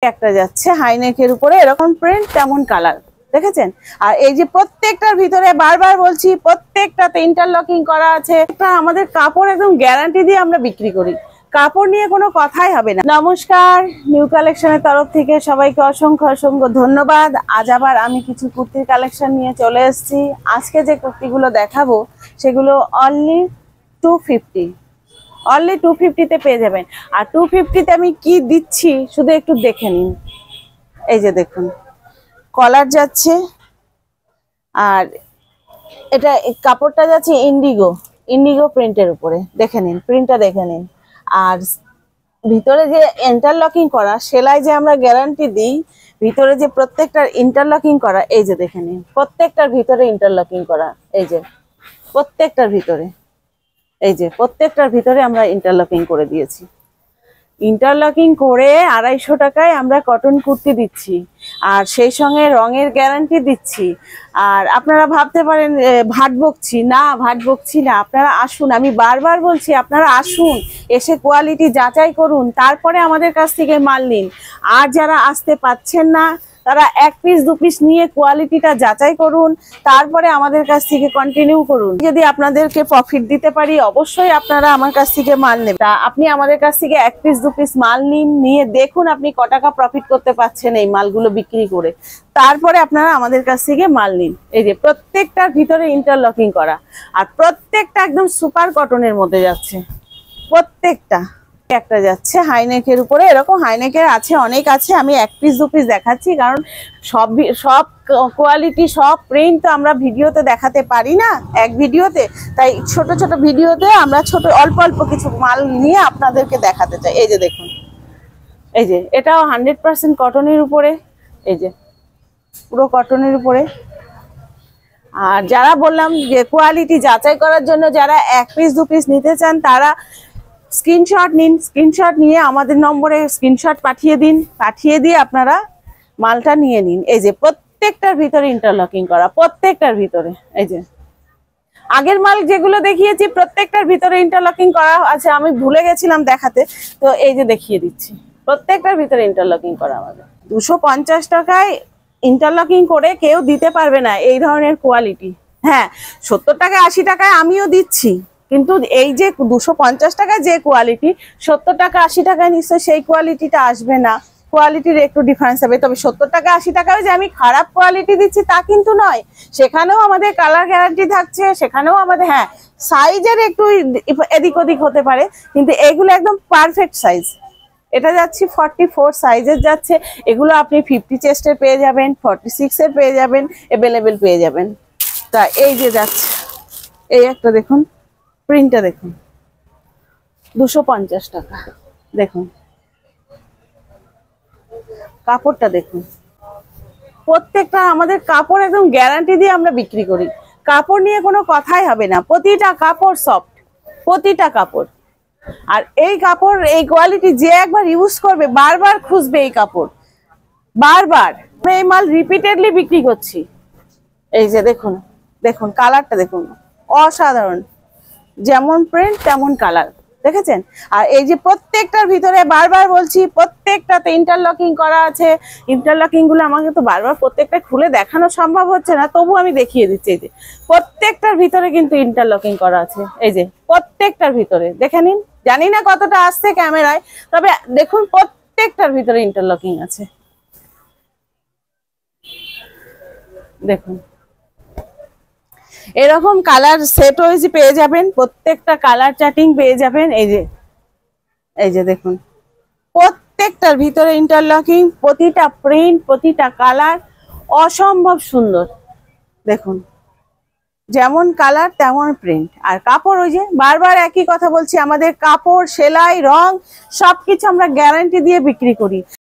একটা যাচ্ছে হাইনেকের উপরে এরকম প্রিন্ট তেমন কালার দেখেছেন। আর এই যে প্রত্যেকটার ভিতরে বারবার বলছি প্রত্যেকটাতে ইন্টারলকিং করা আছে। আমাদের কাপড় একদম গ্যারান্টি দিয়ে আমরা বিক্রি করি, কাপড় নিয়ে কোনো কথাই হবে না। নমস্কার, নিউ কালেকশনের তরফ থেকে সবাইকে অসংখ্য অসংখ্য ধন্যবাদ। আজ আবার আমি কিছু কুর্তির কালেকশন নিয়ে চলে এসেছি। আজকে যে কুর্তিগুলো দেখাবো সেগুলো অনলি 250, অনলি 250-তে পেয়ে যাবেন। আর 250-তে আমি কি দিচ্ছি শুধু একটু দেখে নিন। এই যে দেখুন কলার যাচ্ছে, আর এটা কাপড়টা যাচ্ছে ইন্ডিগো, ইন্ডিগো প্রিন্টের উপরে। দেখে নিন প্রিন্টটা দেখে নিন। আর ভিতরে যে ইন্টারলকিং করা সেলাই যে আমরা গ্যারান্টি দিই, ভিতরে যে প্রত্যেকটার ইন্টারলকিং করা, এই যে দেখে নিন প্রত্যেকটার ভিতরে ইন্টারলকিং করা। এই যে প্রত্যেকটার ভিতরে, এই যে প্রত্যেকটার ভিতরে আমরা ইন্টারলকিং করে দিয়েছি। ইন্টারলকিং করে 250 টাকায় আমরা কটন কুর্তি দিচ্ছি, আর সেই সঙ্গে রঙের গ্যারান্টি দিচ্ছি। আর আপনারা ভাবতে পারেন ভাট বকছি, না ভাট বকছি না। আপনারা আসুন, আমি বারবার বলছি আপনারা আসুন, এসে কোয়ালিটি যাচাই করুন, তারপরে আমাদের কাছ থেকে মাল নিন। আর যারা আসতে পাচ্ছেন না তারা 1 পিস 2 পিস নিয়ে কোয়ালিটিটা যাচাই করুন, তারপরে আমাদের কাছ থেকে কন্টিনিউ করুন। যদি আপনাদেরকে প্রফিট দিতে পারি অবশ্যই আপনারা আমার কাছ থেকে মাল নেবেন। আপনি আমাদের কাছ থেকে 1 পিস 2 পিস মাল নিন, নিয়ে দেখুন আপনি ক টাকা প্রফিট করতে পারছেন এই মালগুলো বিক্রি করে, তারপরে আপনারা আমাদের কাছ থেকে মাল নিন। এই যে প্রত্যেকটার ভিতরে ইন্টারলকিং করা, আর প্রত্যেকটা একদম সুপার কটনের মধ্যে যাচ্ছে। প্রত্যেকটা একটা যাচ্ছে হাইনেকের উপরে, এরকম হাইনেকের আছে অনেক আছে। আমি 1 পিস 2 পিস দেখাচ্ছি, কারণ সব কোয়ালিটি সব প্রিন্ট তো আমরা ভিডিওতে দেখাতে পারি না এক ভিডিওতে, তাই ছোট ছোট ভিডিওতে আমরা ছোট অল্প অল্প কিছু মাল নিয়ে আপনাদেরকে দেখাতে চাই। এই যে দেখুন, এই যে এটাও 100% কটনের উপরে, এই যে পুরো কটনের উপরে। আর যারা বললাম যে কোয়ালিটি যাচাই করার জন্য যারা 1 পিস 2 পিস নিতে চান তারা স্ক্রিনশট নিন, স্ক্রিনশট নিয়ে আমাদের নম্বরে স্ক্রিনশট পাঠিয়ে দিন, পাঠিয়ে দিয়ে আপনারা মালটা নিয়ে নিন। এই যে প্রত্যেকটার ভিতরে ইন্টারলকিং করা, প্রত্যেকটার ভিতরে। এই যে আগের মাল যেগুলো দেখিয়েছি প্রত্যেকটার ভিতরে ইন্টারলকিং করা আছে, আমি ভুলে গেছিলাম দেখাতে, তো এই যে দেখিয়ে দিচ্ছি প্রত্যেকটার ভিতরে ইন্টারলকিং করা। আমাদের 250 টাকায় ইন্টারলকিং করে কেউ দিতে পারবে না এই ধরনের কোয়ালিটি। হ্যাঁ, 70 টাকা 80 টাকায় আমিও দিচ্ছি, কিন্তু এই যে 250 টাকায় যে কোয়ালিটি, 70 টাকা 80 টাকায় নিশ্চয় সেই কোয়ালিটিটা আসবে না, কোয়ালিটির একটু ডিফারেন্স হবে। তবে 70 টাকা 80 টাকায় যে আমি খারাপ কোয়ালিটি দিচ্ছি তা কিন্তু নয়, সেখানেও আমাদের কালার গ্যারান্টি থাকছে, সেখানেও আমাদের হ্যাঁ সাইজের একটু এদিক ওদিক হতে পারে, কিন্তু এগুলো একদম পারফেক্ট সাইজ। এটা যাচ্ছে 44 সাইজের যাচ্ছে, এগুলো আপনি 50 চেস্টের পেয়ে যাবেন, 46 এর পেয়ে যাবেন, অ্যাভেলেবেল পেয়ে যাবেন। তা এই যে যাচ্ছে, এই একটা দেখুন প্রিন্টটা দেখুন, 250 টাকা। দেখুন কাপড়টা দেখুন, প্রত্যেকটা আমাদের কাপড় একদম গ্যারান্টি দিয়ে আমরা বিক্রি করি, কাপড় নিয়ে কোনো কথাই হবে না। প্রতিটা কাপড় সফট, প্রতিটা কাপড়। আর এই কাপড় এই কোয়ালিটি যে একবার ইউজ করবে বারবার খুঁজবে এই কাপড়, বারবার। এই মাল রিপিটেডলি বিক্রি করছি। এই যে দেখুন, দেখুন কালারটা দেখুন, অসাধারণ, যেমন প্রিন্ট তেমন কালার দেখেছেন। আর এই যে প্রত্যেকটার ভিতরে বারবার বলছি প্রত্যেকটাতে ইন্টারলকিং করা আছে। ইন্টারলকিং গুলো আমাকে তো বারবার প্রত্যেকটা খুলে দেখানো সম্ভব হচ্ছে না, তবু আমি দেখিয়ে দিচ্ছি। এই যে প্রত্যেকটার ভিতরে কিন্তু ইন্টারলকিং করা আছে, এই যে প্রত্যেকটার ভিতরে দেখে নিন। জানি না কতটা আসছে ক্যামেরায়, তবে দেখুন প্রত্যেকটার ভিতরে ইন্টারলকিং আছে। দেখুন এরকম কালার সেট ওয়াইজ পেয়ে যাবেন, প্রত্যেকটা কালার চার্টিং পেয়ে যাবেন। এই যে দেখুন প্রত্যেকটার ভিতরে ইন্টারলকিং, প্রতিটা প্রিন্ট প্রতিটা কালার অসম্ভব সুন্দর। দেখুন যেমন কালার তেমন প্রিন্ট। আর কাপড় ওই যে বারবার একই কথা বলছি, আমাদের কাপড় সেলাই রং সবকিছু আমরা গ্যারান্টি দিয়ে বিক্রি করি।